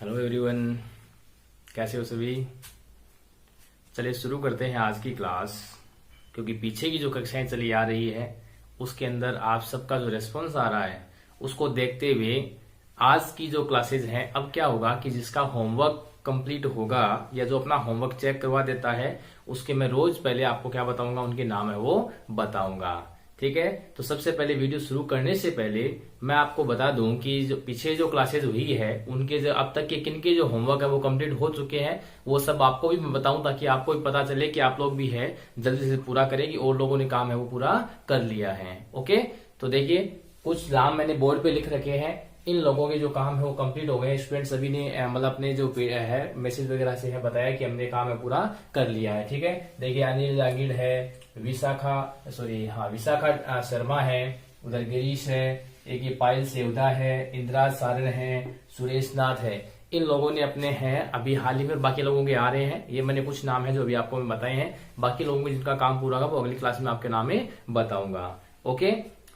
Hello everyone, कैसे हो सभी। चलिए शुरू करते हैं आज की क्लास। क्योंकि पीछे की जो कक्षाएं चली आ रही है उसके अंदर आप सबका जो रेस्पॉन्स आ रहा है उसको देखते हुए आज की जो क्लासेज हैं, अब क्या होगा कि जिसका होमवर्क कंप्लीट होगा या जो अपना होमवर्क चेक करवा देता है उसके मैं रोज पहले आपको क्या बताऊंगा, उनके नाम है वो बताऊंगा। ठीक है, तो सबसे पहले वीडियो शुरू करने से पहले मैं आपको बता दूं कि जो पीछे जो क्लासेज हुई है उनके जो अब तक के किनके जो होमवर्क है वो कंप्लीट हो चुके हैं, वो सब आपको भी मैं बताऊं ताकि आपको भी पता चले कि आप लोग भी है जल्दी से पूरा करें कि और लोगों ने काम है वो पूरा कर लिया है। ओके, तो देखिए कुछ नाम मैंने बोर्ड पे लिख रखे हैं। इन लोगों के जो काम है वो कंप्लीट हो गए। स्टूडेंट सभी ने मतलब अपने जो है मैसेज वगैरह से है बताया कि हमने काम है पूरा कर लिया है। ठीक है, देखिए अनिल जागीर है, विशाखा शर्मा है, उधर गिरीश है, एक ये पायल सेवदा है, इंदिरा सारण है, सुरेश नाथ है। इन लोगों ने अपने हैं अभी हाल ही में, बाकी लोगों के आ रहे हैं। ये मैंने कुछ नाम है जो अभी आपको मैं बताए हैं। बाकी लोगों में जिनका काम पूरा होगा वो अगली क्लास में आपके नाम में बताऊंगा। ओके,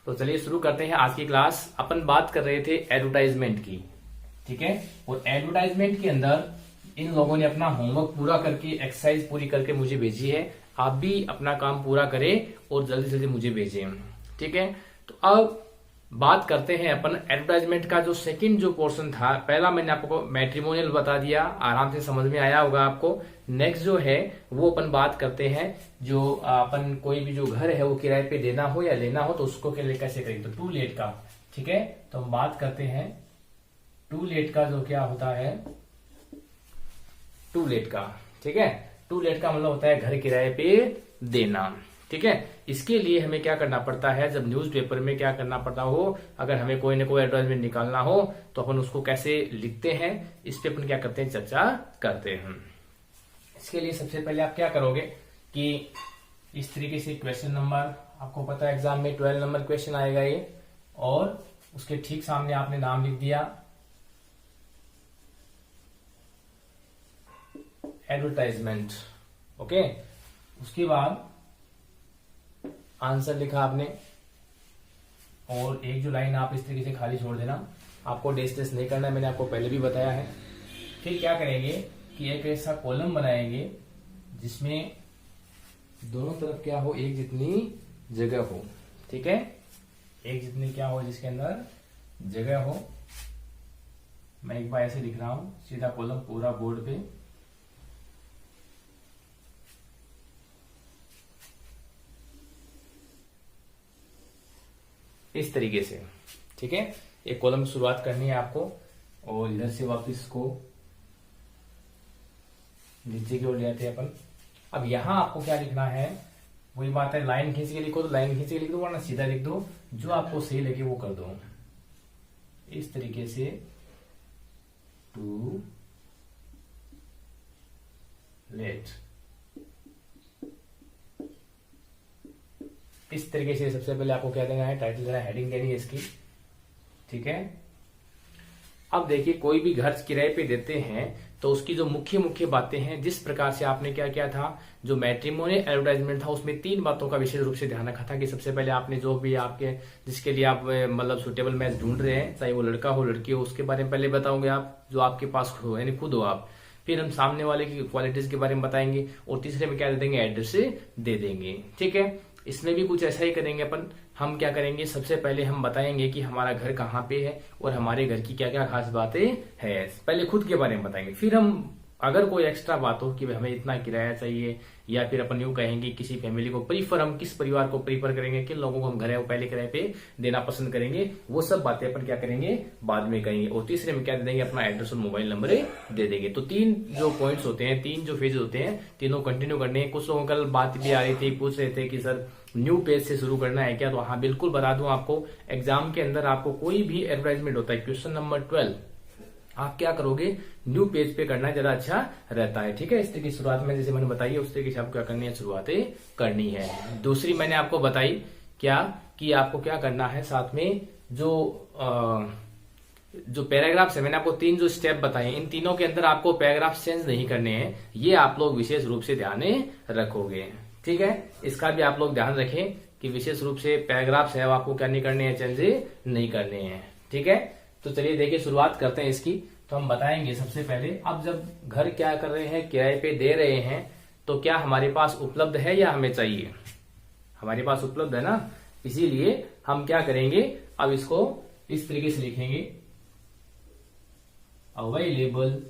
तो चलिए शुरू करते हैं आज की क्लास। अपन बात कर रहे थे एडवर्टाइजमेंट की। ठीक है, और एडवर्टाइजमेंट के अंदर इन लोगों ने अपना होमवर्क पूरा करके एक्सरसाइज पूरी करके मुझे भेजी है। आप भी अपना काम पूरा करें और जल्दी जल्दी मुझे भेजें। ठीक है, तो अब बात करते हैं अपन एडवर्टाइजमेंट का जो सेकंड जो पोर्शन था। पहला मैंने आपको मैट्रिमोनियल बता दिया, आराम से समझ में आया होगा आपको। नेक्स्ट जो है वो अपन बात करते हैं जो अपन कोई भी जो घर है वो किराए पे देना हो या लेना हो तो उसको कैसे करेंगे, तो टू लेट का। ठीक है, तो हम बात करते हैं टू लेट का जो क्या होता है, टू लेट का। ठीक है, टू लेट का मतलब होता है घर किराए पे देना। ठीक है, इसके लिए हमें क्या करना पड़ता है, जब न्यूज़पेपर में क्या करना पड़ता हो, अगर हमें कोई ना कोई एडवर्टाइजमेंट निकालना हो तो अपन उसको कैसे लिखते हैं, इस पे अपन क्या करते हैं, चर्चा करते हैं। इसके लिए सबसे पहले आप क्या करोगे कि इस तरीके से क्वेश्चन नंबर, आपको पता है एग्जाम में 12 नंबर क्वेश्चन आएगा ये, और उसके ठीक सामने आपने नाम लिख दिया एडवर्टाइजमेंट। ओके, उसके बाद आंसर लिखा आपने, और एक जो लाइन आप इस तरीके से खाली छोड़ देना। आपको डेस नहीं करना है, मैंने आपको पहले भी बताया है। फिर क्या करेंगे कि एक ऐसा कॉलम बनाएंगे जिसमें दोनों तरफ क्या हो, एक जितनी जगह हो। ठीक है, एक जितनी क्या हो, जिसके अंदर जगह हो। मैं एक बार ऐसे लिख रहा हूं, सीधा कॉलम पूरा बोर्ड पे। इस तरीके से। ठीक है, एक कॉलम की शुरुआत करनी है आपको, और इधर से वापस को नीचे की ओर ले आते हैं अपन। अब यहां आपको क्या लिखना है, वही बात है, लाइन खींच के लिखो तो लाइन खींच के लिख दो, वरना सीधा लिख दो, जो आपको सही लगे वो कर दो। इस तरीके से टू लेट, इस तरीके से सबसे पहले आपको क्या देना है, टाइटल देना है, हेडिंग देनी है इसकी। ठीक है, अब देखिए कोई भी घर किराए पे देते हैं तो उसकी जो मुख्य मुख्य बातें हैं, जिस प्रकार से आपने क्या किया था, जो मैट्रिमोनियल एडवर्टाइजमेंट था उसमें 3 बातों का विशेष रूप से ध्यान रखा था कि सबसे पहले आपने जो भी आपके जिसके लिए आप मतलब सुटेबल मैच ढूंढ रहे हैं, चाहे वो लड़का हो लड़की हो, उसके बारे में पहले बताओगे आप, जो आपके पास हो यानी खुद हो आप। फिर हम सामने वाले की क्वालिटीज के बारे में बताएंगे, और तीसरे में क्या दे देंगे, एड्रेस दे देंगे। ठीक है, इसमें भी कुछ ऐसा ही करेंगे अपन। हम क्या करेंगे, सबसे पहले हम बताएंगे कि हमारा घर कहाँ पे है और हमारे घर की क्या क्या खास बातें हैं। पहले खुद के बारे में बताएंगे, फिर हम अगर कोई एक्स्ट्रा बात हो कि हमें इतना किराया चाहिए, या फिर अपन यूं कहेंगे किसी फैमिली को प्रीफर, हम किस परिवार को प्रीफर करेंगे, किन लोगों को हम घर है वो पहले किराए पे देना पसंद करेंगे, वो सब बातें अपन क्या करेंगे बाद में करेंगे। और तीसरे में क्या दे देंगे, अपना एड्रेस और मोबाइल नंबर दे देंगे। तो 3 जो पॉइंट्स होते हैं, 3 जो फेज होते हैं, तीनों कंटिन्यू करने हैं। कुछ लोगों कल बात भी आ रही थी, पूछ रहे थे कि सर न्यू पेज से शुरू करना है क्या, तो हाँ बिल्कुल बता दूं आपको, एग्जाम के अंदर आपको कोई भी एडवर्टाइजमेंट होता है, क्वेश्चन नंबर 12 आप क्या करोगे, न्यू पेज पे करना ज्यादा अच्छा रहता है। ठीक है, इस तरीके की शुरुआत में जैसे मैंने बताई है उस तरीके से आपको क्या करनी है, शुरुआतें करनी है। दूसरी मैंने आपको बताई क्या कि आपको क्या करना है, साथ में जो पैराग्राफ्स है, मैंने आपको 3 जो स्टेप बताए, इन तीनों के अंदर आपको पैराग्राफ चेंज नहीं करने हैं, ये आप लोग विशेष रूप से ध्यान रखोगे। ठीक है, इसका भी आप लोग ध्यान रखें कि विशेष रूप से पैराग्राफ्स है वो आपको क्या नहीं करने हैं, चेंज नहीं करने हैं। ठीक है, तो चलिए देखिए शुरुआत करते हैं इसकी। तो हम बताएंगे सबसे पहले। अब जब घर क्या कर रहे हैं, किराए पे दे रहे हैं, तो क्या हमारे पास उपलब्ध है या हमें चाहिए? हमारे पास उपलब्ध है ना, इसीलिए हम क्या करेंगे, अब इसको इस तरीके से लिखेंगे, अवेलेबल।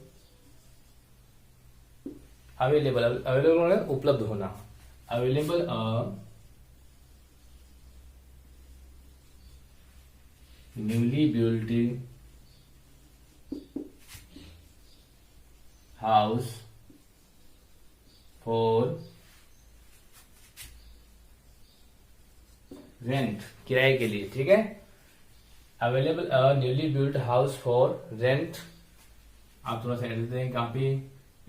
अवेलेबल उपलब्ध होना, available newly built house for rent, किराए के लिए, ठीक है। Available newly built house for rent. आप थोड़ा सा एड्रेस दें कहाँ पे,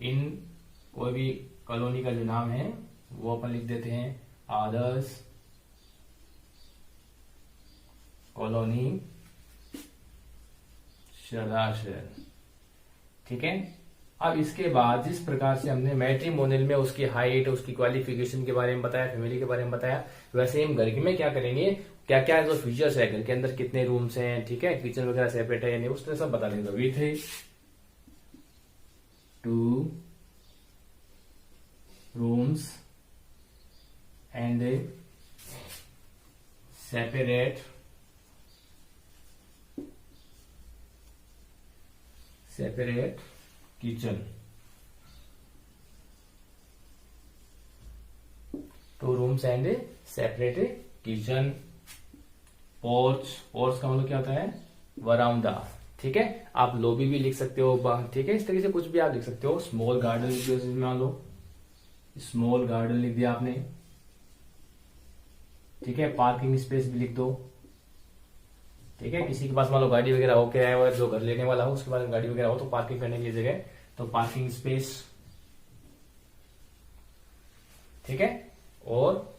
इन कोई भी कॉलोनी का जो नाम है वो अपन लिख देते हैं, आदर्श कॉलोनी शहर, ठीक है। अब इसके बाद जिस प्रकार से हमने मैट्रिमोनियल में उसकी हाइट, उसकी क्वालिफिकेशन के बारे में बताया, फैमिली के बारे में बताया, वैसे ही हम घर में क्या करेंगे, क्या क्या जो फीचर्स है घर के अंदर, कितने रूम्स हैं, ठीक है, किचन वगैरह सेपरेट है या नहीं, उस तरह सब बता देंगे। With 2 rooms and a separate kitchen, 2 rooms and a separate kitchen, porch का मतलब क्या होता है, वरामदा, ठीक है। आप लॉबी भी लिख सकते हो, ठीक है, इस तरीके से कुछ भी आप लिख सकते हो। स्मॉल गार्डन लिख दो, मान लो स्मॉल गार्डन लिख दिया आपने, ठीक है। पार्किंग स्पेस भी लिख दो, ठीक है। किसी के पास मान लो गाड़ी वगैरह हो के आया हुआ, जो घर लेने वाला हो उसके पास गाड़ी वगैरह हो, तो पार्किंग करने की जगह तो पार्किंग स्पेस, ठीक है। और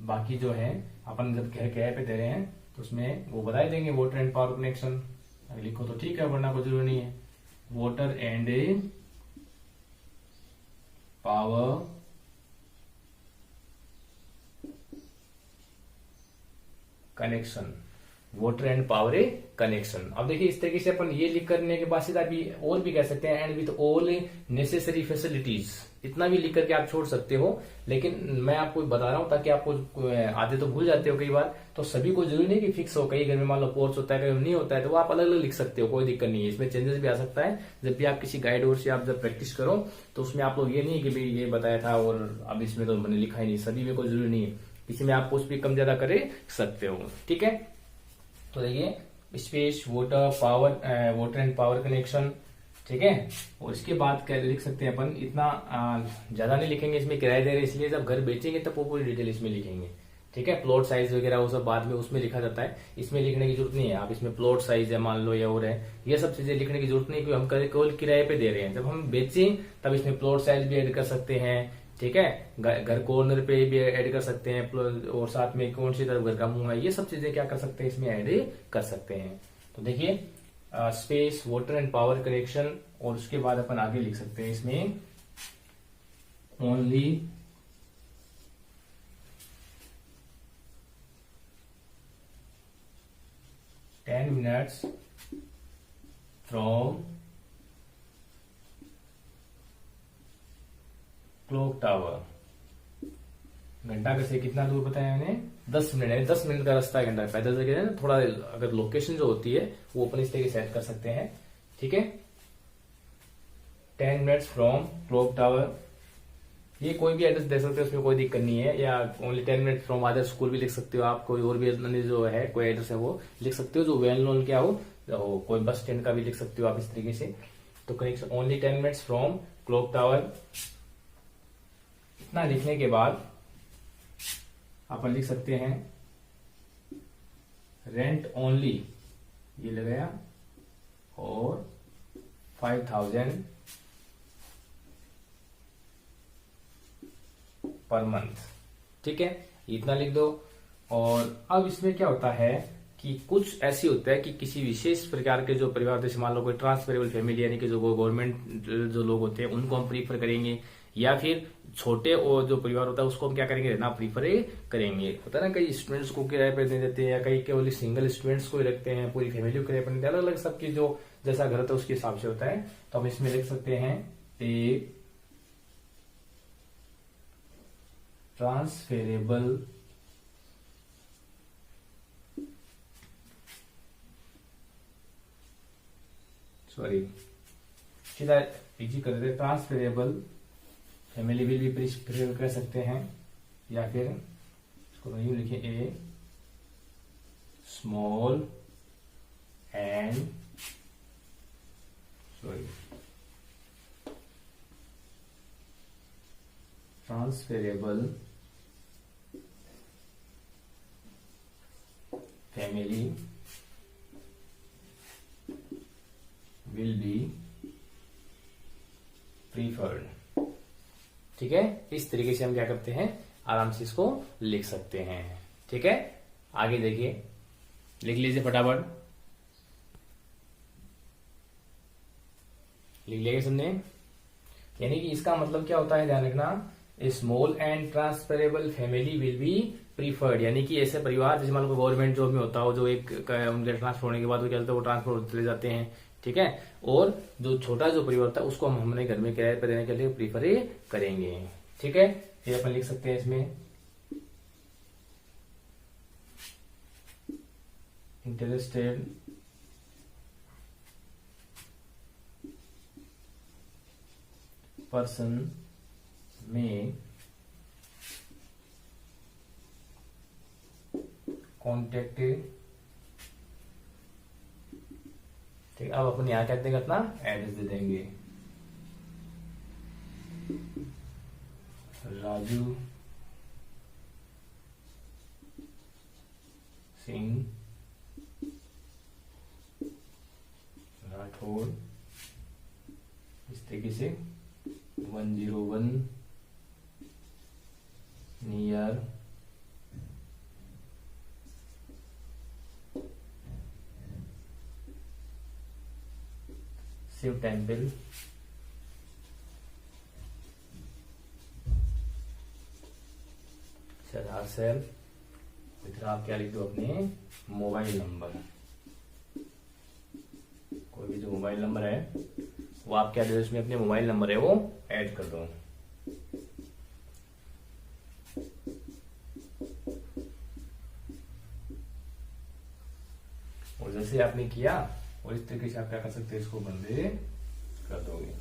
बाकी जो है अपन जब घर किराए पे दे रहे हैं तो उसमें वो बता देंगे, वाटर एंड पावर कनेक्शन अगर लिखो तो ठीक है, वरना कोई जरूरी नहीं है। Water and power connection, water and power connection. अब देखिए इस तरीके से अपन ये लिख करने के बाद सीधा भी और भी कह सकते हैं, and with all necessary facilities, इतना भी लिख करके आप छोड़ सकते हो। लेकिन मैं आपको बता रहा हूं ताकि आपको आधे तो भूल जाते हो कई बार, तो सभी को जरूरी नहीं कि फिक्स हो, कई घर में मान लो पोर्च होता है, कई नहीं होता है, तो वो आप अलग अलग लिख सकते हो, कोई दिक्कत नहीं है, इसमें चेंजेस भी आ सकता है। जब भी आप किसी गाइड और से आप जब प्रैक्टिस करो तो उसमें आप लोग ये नहीं कि भाई ये बताया था और अब इसमें तो मैंने लिखा ही नहीं, सभी में कोई जरूरी नहीं है, किसी में आप कुछ भी कम ज्यादा कर सकते हो, ठीक है। तो देखिए space, water and power connection, ठीक है। और इसके बाद क्या लिख सकते हैं अपन, इतना ज्यादा नहीं लिखेंगे, इसमें किराए दे रहे इसलिए, जब घर बेचेंगे तब वो पूरी डिटेल इसमें लिखेंगे, ठीक है। प्लॉट साइज वगैरह वो सब बाद में उसमें लिखा जाता है, इसमें लिखने की जरूरत नहीं है। आप इसमें प्लॉट साइज है मान लो या और है, ये सब चीजें लिखने की जरूरत नहीं, क्योंकि हम केवल किराए पे दे रहे हैं। जब हम बेचें तब इसमें प्लॉट साइज भी ऐड कर सकते हैं, ठीक है, घर कॉर्नर पे भी ऐड कर सकते हैं, और साथ में कौन सी तरफ घर का मुंह है, ये सब चीजें क्या कर सकते हैं इसमें ऐड कर सकते हैं। तो देखिए space, water and power connection, और उसके बाद अपन आगे लिख सकते हैं इसमें only minutes from clock tower. घंटा से कितना दूर बताया मैंने, 10 मिनट है, 10 मिनट का रास्ता है घंटा पैदल से ना, थोड़ा अगर लोकेशन जो होती है वो अपन इस तरीके सेट कर सकते हैं, ठीक है। 10 मिनट्स फ्रॉम क्लॉक टावर, ये कोई भी एड्रेस दे सकते हो, उसमें कोई दिक्कत नहीं है, या only 10 minute from other school भी लिख सकते हो आप, कोई और भी जो है कोई एड्रेस है वो लिख सकते हो जो वेल नोन क्या हो, कोई बस स्टैंड का भी लिख सकते हो आप इस तरीके से। तो connection only 10 minutes from clock tower, इतना लिखने के बाद अपन लिख सकते हैं रेंट ओनली, ये लगाया, और 5000 पर मंथ, ठीक है, इतना लिख दो। और अब इसमें क्या होता है कि कुछ ऐसी होता है कि किसी विशेष प्रकार के जो परिवार, जैसे मान लो कोई ट्रांसफरेबल फैमिली, यानी कि जो गवर्नमेंट जो लोग होते हैं उनको हम प्रीफर करेंगे, या फिर छोटे और जो परिवार होता है उसको हम क्या करेंगे, रहना प्रीफर करेंगे। होता है ना, कई स्टूडेंट्स को किराए पर दे देते हैं, या कई केवल सिंगल स्टूडेंट्स को ही रखते हैं, पूरी फैमिली को किराए पर देते हैं, अलग अलग सबकी जो जैसा घर होता है उसके हिसाब से होता है। तो हम इसमें लिख सकते हैं एक ट्रांसफेरेबल सीधा इजी कर देते, ट्रांसफेरेबल फैमिली विल भी प्रेफर कर सकते हैं, या फिर इसको यूं लिखे a small and transferable family will be preferred. ठीक है, इस तरीके से हम क्या करते हैं, आराम से इसको लिख सकते हैं। ठीक है, आगे देखिए, लिख लीजिए फटाफट, लिख लिया सबने। यानी कि इसका मतलब क्या होता है, ध्यान रखना, small and transferable family will be preferred, यानी कि ऐसे परिवार जैसे मान लो गवर्नमेंट जॉब में होता हो, जो एक उनके ट्रांसफर होने के बाद वो क्या होता है, वो ट्रांसफर होते चले जाते हैं। ठीक है, और जो छोटा जो परिवार होता है उसको हम हमने घर में किराए पर देने के लिए प्रीफर करेंगे। ठीक है, ये अपन लिख सकते हैं इसमें इंटरेस्टेड पर्सन में कॉन्टेक्टेड। ठीक है, अब अपन यहां कहते हैं अपना एड्रेस दे देंगे, राजू सिंह राठौड़, इस तरीके से 101 नियर शिव टेम्पल, सरदार साहब। इधर आप क्या लिख दो, अपने मोबाइल नंबर, कोई भी जो मोबाइल नंबर है वो आप क्या दे दो, इसमें अपने मोबाइल नंबर है वो ऐड कर दो। और जैसे आपने किया और इस तरीके से आप क्या कर सकते हैं, इसको बंदे कर दोगे।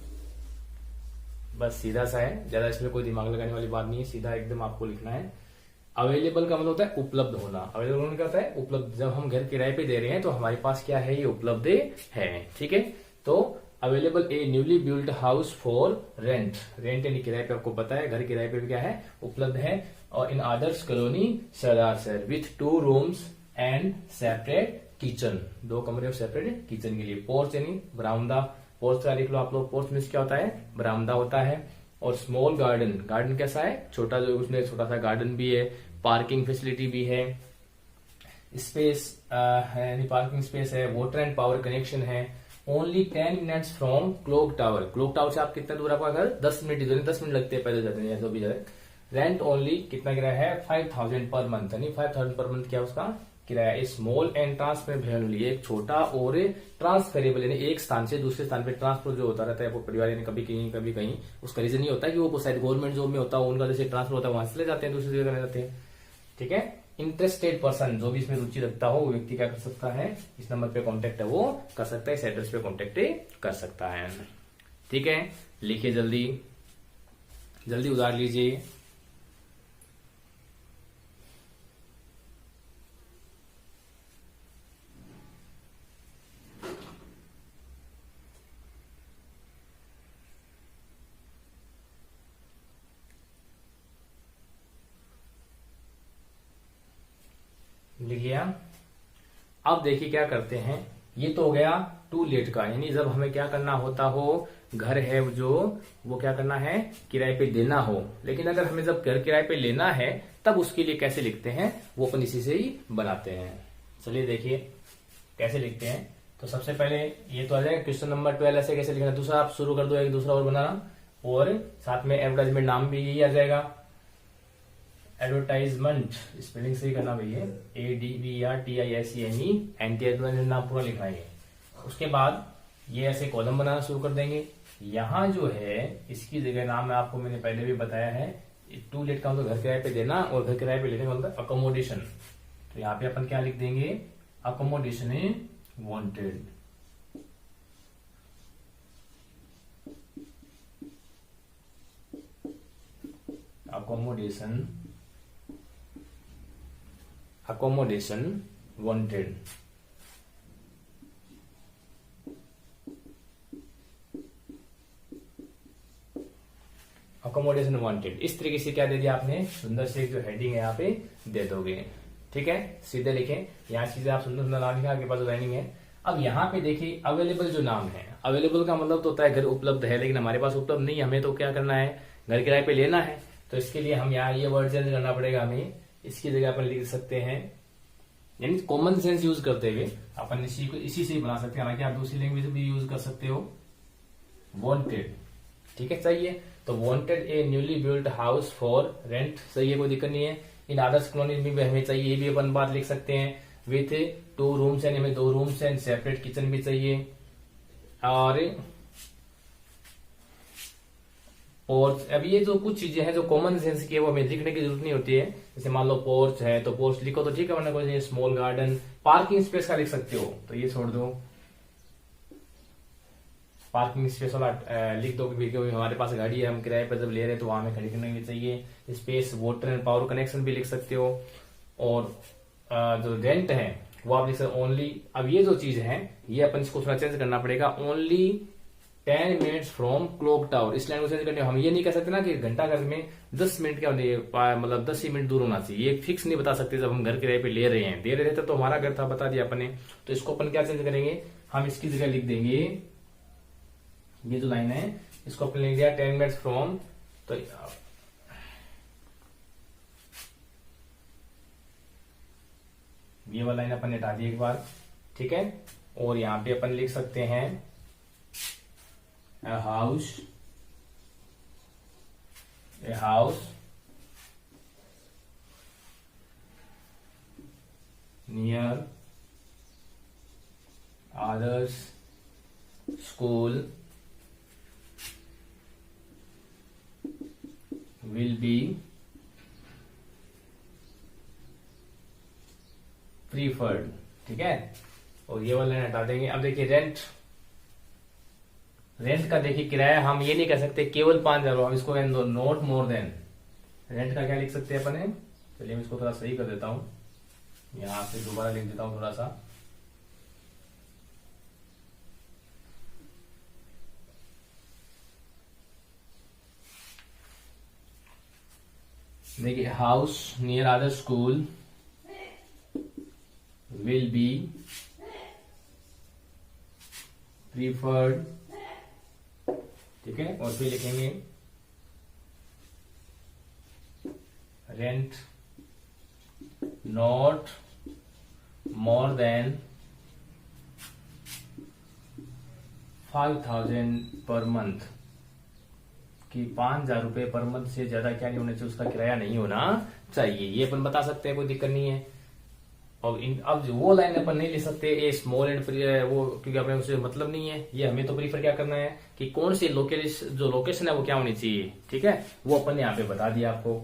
बस सीधा सा है, ज्यादा इसमें कोई दिमाग लगाने वाली बात नहीं है, सीधा एकदम आपको लिखना है। अवेलेबल का मतलब होता है उपलब्ध होना, अवेलेबल होने का होता है उपलब्ध। जब हम घर किराए पे दे रहे हैं तो हमारे पास क्या है, ये उपलब्ध है। ठीक है, तो available A newly built house for rent, rent यानी किराए पे, आपको पता है घर किराए पे भी क्या है, उपलब्ध है। और इन आदर्श कॉलोनी सरदार सर with 2 rooms and separate kitchen, 2 कमरे और सेपरेट किचन के लिए। पोर्च यानी बरामदा, पोर्च का लिख लो आप लोग, पोर्च मीन्स क्या होता है, बरामदा होता है। और स्मॉल गार्डन, गार्डन कैसा है, छोटा, जो उसमें छोटा सा गार्डन भी है, पार्किंग फैसिलिटी भी है, स्पेस यानी पार्किंग स्पेस है, वाटर एंड पावर कनेक्शन है। Only 10 minutes from clock tower, clock tower से आप कितना दूर, आपका घर 10 मिनट, 10 मिनट लगते हैं पैदल जाते हैं, जो भी जाए। रेंट ओनली कितना किराया है, 5000 पर मंथ, यानी 5000 पर मंथ क्या उसका किराया। स्मॉल एंड ट्रांसफरेबल, एक छोटा और ट्रांसफरेबल, यानी एक स्थान से दूसरे स्थान पे ट्रांसफर जो होता रहता है वो परिवार, यानी कभी कहीं कभी कहीं, उसका रीजन ये होता है कि वो शायद गवर्नमेंट जॉब में होता है, उनका जैसे ट्रांसफर होता है वहां से चले जाते हैं, दूसरी जगह चले जाते हैं। ठीक है, इंटरेस्टेड पर्सन, जो भी इसमें रुचि रखता हो वो व्यक्ति क्या कर सकता है, इस नंबर पे कांटेक्ट है वो कर सकता है, इस एड्रेस पे कांटेक्ट कर सकता है। ठीक है, लिखिए जल्दी जल्दी उतार लीजिए। लिख लिया। अब देखिए क्या करते हैं, ये तो हो गया टू लेट का, यानी जब हमें क्या करना होता हो, घर है जो वो क्या करना है, किराए पे देना हो। लेकिन अगर हमें जब घर किराए पे लेना है तब उसके लिए कैसे लिखते हैं, वो अपन इसी से ही बनाते हैं। चलिए देखिए कैसे लिखते हैं। तो सबसे पहले ये तो आ जाएगा क्वेश्चन नंबर 12, ऐसे कैसे लिखना। दूसरा आप शुरू कर दो, एक दूसरा और बनाना, और साथ में एडवर्टाइजमेंट नाम भी यही आ जाएगा, एडवर्टाइजमेंट, स्पेलिंग सही करना भैया, ADVERTISEME, एंटी एडवर्टाइजमेंट नाम पूरा लिखना है। उसके बाद ये ऐसे कॉलम बनाना शुरू कर देंगे। यहां जो है इसकी जगह नाम है आपको मैंने पहले भी बताया है, टू लेट का मतलब घर किराए पे देना और घर किराए पे लेने का मतलब अकोमोडेशन। तो यहाँ पे अपन क्या लिख देंगे, accommodation is wanted. Accommodation wanted. Accommodation wanted, इस तरीके से क्या दे दिया आपने, सुंदर से जो हेडिंग है यहाँ पे दे दोगे। ठीक है, सीधे लिखें, यहाँ चीजें आप सुंदर सुंदर नाम लिखा, आपके पास लाइनिंग है। अब यहाँ पे देखिए अवेलेबल जो नाम है, अवेलेबल का मतलब तो होता है घर उपलब्ध है, लेकिन हमारे पास उपलब्ध नहीं है, हमें तो क्या करना है, घर किराए पे लेना है। तो इसके लिए हम यहाँ ये वर्ड चेंज करना पड़ेगा हमें, इसकी जगह अपन लिख सकते हैं, यानी कॉमन सेंस यूज करते हुए अपन इसी से ही बना सकते हैं, हालांकि आप दूसरी लैंग्वेज भी यूज कर सकते हो। वांटेड, ठीक है, चाहिए तो wanted A newly built house for rent, सही है, कोई दिक्कत नहीं है। इन अदर्स कॉलोनीज में भी हमें चाहिए, ये भी अपन बात लिख सकते हैं। विथ 2 रूम्स एंड, हमें 2 रूम्स एंड सेपरेट किचन भी चाहिए। और अब ये जो कुछ चीजें हैं जो कॉमन सेंस की है वो हमें लिखने की जरूरत नहीं होती है। जैसे मान लो पोर्च है तो पोर्च लिखो तो ठीक है, वरना कोई स्मॉल गार्डन, पार्किंग स्पेस का लिख सकते हो तो ये छोड़ दो, पार्किंग स्पेस वाला लिख दो, क्योंकि हमारे पास गाड़ी है, हम किराए पर जब ले रहे हैं तो वहां हमें खड़ी करने की चाहिए space. Water and power connection भी लिख सकते हो। और जो रेंट है वो आप लिख सकते हो ओनली। अब ये जो चीज है ये अपन इसको थोड़ा चेंज करना पड़ेगा, only 10 minutes from clock tower. इस लाइन को चेंज करने, हम ये नहीं कह सकते ना कि घंटा घर में 10 मिनट का मतलब 10 ही मिनट दूर होना चाहिए, ये फिक्स नहीं बता सकते। जब हम घर किराए पे ले रहे हैं, दे रहे थे तो हमारा घर था, बता दिया अपने, तो इसको अपन क्या चेंज करेंगे, हम इसकी जगह लिख देंगे, ये जो लाइन है इसको अपन लिख दिया 10 मिनट्स फ्रॉम, तो ये वाला लाइन अपन हटा दी एक बार, ठीक है। और यहां पे अपन लिख सकते हैं a house near others school will be preferred, ठीक है। और ये वाला हटा देंगे। अब देखिए रेंट का देखिए किराया, हम ये नहीं कह सकते केवल 5,000, हम इसको नॉट मोर देन। रेंट का क्या लिख सकते हैं अपने, चलिए मैं इसको थोड़ा सही कर देता हूं, यहां से दोबारा लिख देता हूं थोड़ा सा। देखिए house near other school will be preferred, ठीक है। और फिर लिखेंगे rent not more than 5,000 per month, कि 5,000 रुपए पर मंथ से ज्यादा क्या नहीं होना चाहिए, उसका किराया नहीं होना चाहिए, ये अपन बता सकते हैं, कोई दिक्कत नहीं है। और अब वो लाइन अपन नहीं ले सकते ए स्मॉल एंड वो, क्योंकि अपने उसे मतलब नहीं है, ये हमें तो प्रीफर क्या करना है कि कौन सी लोकेशन है वो क्या होनी चाहिए, ठीक है, वो अपन ने यहाँ पे बता दिया आपको,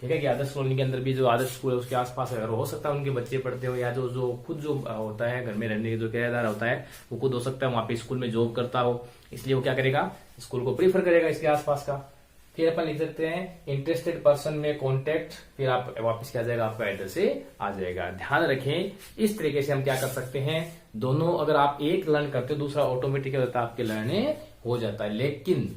ठीक है। कि आदर्श कॉलोनी के अंदर भी जो आदर्श स्कूल है उसके आसपास अगर हो सकता है उनके बच्चे पढ़ते हो, या जो खुद जो होता है घर में रहने के जो किराएदार होता है वो खुद हो सकता है वहां पे स्कूल में जॉब करता हो, इसलिए वो क्या करेगा, स्कूल को प्रीफर करेगा इसके आसपास का। फिर अपन लिख सकते हैं इंटरेस्टेड पर्सन में कॉन्टेक्ट, फिर आप वापस क्या जाएगा, आपका एड्रेस से आ जाएगा। ध्यान रखें, इस तरीके से हम क्या कर सकते हैं, दोनों अगर आप एक लर्न करते हो दूसरा ऑटोमेटिक होता है आपके लर्ने हो जाता है, लेकिन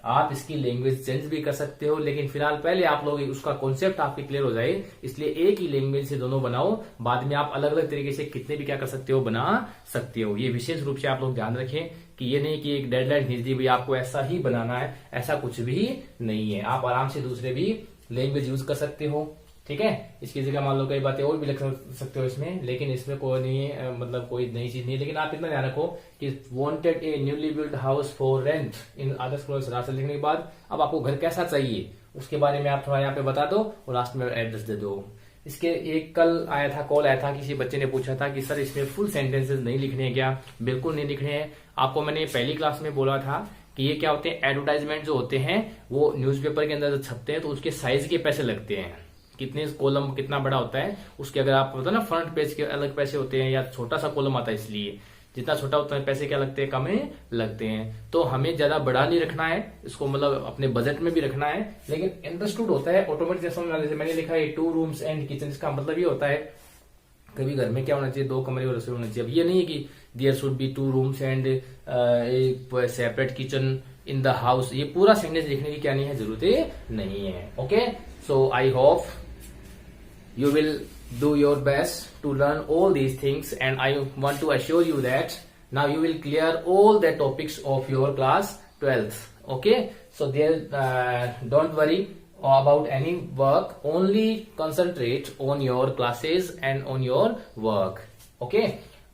आप इसकी लैंग्वेज चेंज भी कर सकते हो। लेकिन फिलहाल पहले आप लोग उसका कॉन्सेप्ट आपके क्लियर हो जाए, इसलिए एक ही लैंग्वेज से दोनों बनाओ, बाद में आप अलग अलग तरीके से कितने भी क्या कर सकते हो, बना सकते हो। ये विशेष रूप से आप लोग ध्यान रखें कि ये नहीं कि एक डेडलाइन खींच दी भाई आपको ऐसा ही बनाना है, ऐसा कुछ भी नहीं है। आप आराम से दूसरे भी लैंग्वेज यूज कर सकते हो, ठीक है। इसकी जगह मान लो कई बातें और भी लिख सकते हो इसमें, लेकिन इसमें कोई नहीं है, मतलब कोई नई चीज नहीं है। लेकिन आप इतना ध्यान रखो कि wanted A newly built house for rent in others close, रास्ते लिखने के बाद अब आपको घर कैसा चाहिए उसके बारे में आप थोड़ा यहाँ पे बता दो और लास्ट में एड्रेस दे दो। इसके एक कल कॉल आया था, किसी बच्चे ने पूछा था कि सर इसमें फुल सेंटेंसेस नहीं लिखने हैं क्या? बिल्कुल नहीं लिखने हैं। आपको मैंने पहली क्लास में बोला था कि ये क्या होते हैं, एडवर्टाइजमेंट जो होते हैं वो न्यूज़पेपर के अंदर जो छपते हैं तो उसके साइज के पैसे लगते हैं, कितने कॉलम कितना बड़ा होता है उसके, अगर आप पता ना फ्रंट पेज के अलग पैसे होते हैं या छोटा सा कॉलम आता है, इसलिए जितना छोटा होता है पैसे क्या लगते हैं, कम लगते हैं। तो हमें ज्यादा बड़ा नहीं रखना है इसको, मतलब अपने बजट में भी रखना है, लेकिन अंडरस्टूड होता है ऑटोमेटिक। जैसे मैंने लिखा है 2 रूम्स एंड किचन, इसका मतलब ये होता है कभी घर में क्या होना चाहिए, 2 कमरे और रसोई होना चाहिए। अब ये नहीं है कि there should be 2 rooms and a separate kitchen in the house, ये पूरा सेंटेंस लिखने की क्या नहीं है, जरूरत नहीं है। Okay, so I hope you will do your best to learn all these things, and I want to assure you that now you will clear all the topics of your class 12th. Okay, so there don't worry about any work, only concentrate on your classes and on your work. Okay,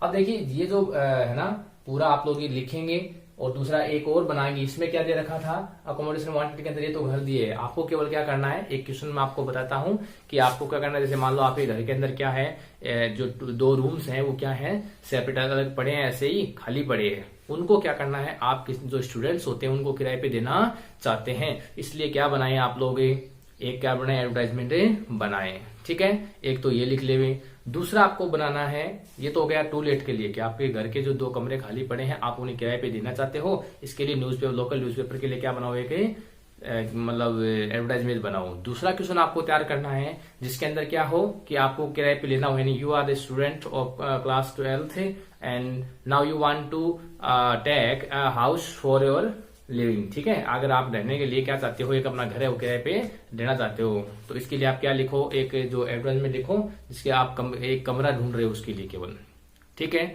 अब देखिए ये जो है ना पूरा आप लोग ये लिखेंगे और दूसरा एक और बनाएंगे। इसमें क्या दे रखा था, अकोमोडेशन वांटेड के अंदर ये तो घर दिए है, आपको केवल क्या करना है, एक क्वेश्चन में आपको बताता हूं कि आपको क्या करना है। जैसे मान लो आपके घर के अंदर क्या है, जो 2 रूम्स हैं वो क्या है, सेपरेट अलग पड़े हैं, ऐसे ही खाली पड़े हैं, उनको क्या करना है, आप जो स्टूडेंट्स होते हैं उनको किराए पे देना चाहते हैं, इसलिए क्या बनाए आप लोग, एक क्या बनाए, एडवर्टाइजमेंट बनाए। ठीक है, एक तो ये लिख ले। दूसरा आपको बनाना है, ये तो हो गया टू लेट के लिए कि आपके घर के जो 2 कमरे खाली पड़े हैं आप उन्हें किराए पे देना चाहते हो, इसके लिए न्यूज़पेपर, लोकल न्यूज़पेपर के लिए क्या बनाओ, एक मतलब एडवर्टाइजमेंट बनाओ। दूसरा क्वेश्चन आपको तैयार करना है जिसके अंदर क्या हो कि आपको किराए पे लेना हो, यानी you are the student of class 12th and now you want to take a house for your living. ठीक है, अगर आप रहने के लिए क्या चाहते हो, एक अपना घर है वो किराए पे देना चाहते हो, तो इसके लिए आप क्या लिखो, एक जो एडवर्टाइजमेंट लिखो जिसके आप एक कमरा ढूंढ रहे हो उसके लिए केवल। ठीक है,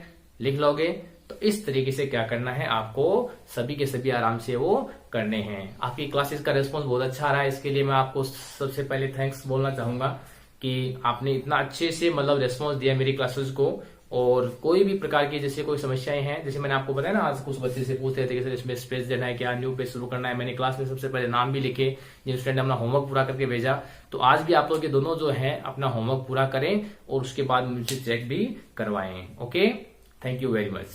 लिख लोगे तो इस तरीके से क्या करना है, आपको सभी के सभी आराम से वो करने हैं। आपकी क्लासेस का रिस्पॉन्स बहुत अच्छा आ रहा है, इसके लिए मैं आपको सबसे पहले थैंक्स बोलना चाहूंगा कि आपने इतना अच्छे से मतलब रिस्पॉन्स दिया मेरी क्लासेस को। और कोई भी प्रकार की जैसे कोई समस्याएं हैं, जैसे मैंने आपको बताया ना, आज कुछ बच्चे से पूछ रहे थे कि सर इसमें स्पेस देना है क्या, न्यू पेज शुरू करना है, मैंने क्लास में सबसे पहले नाम भी लिखे जिन स्टूडेंट अपना होमवर्क पूरा करके भेजा। तो आज भी आप लोग के दोनों जो है अपना होमवर्क पूरा करें और उसके बाद मुझे चेक भी करवाएं। Okay, thank you very much.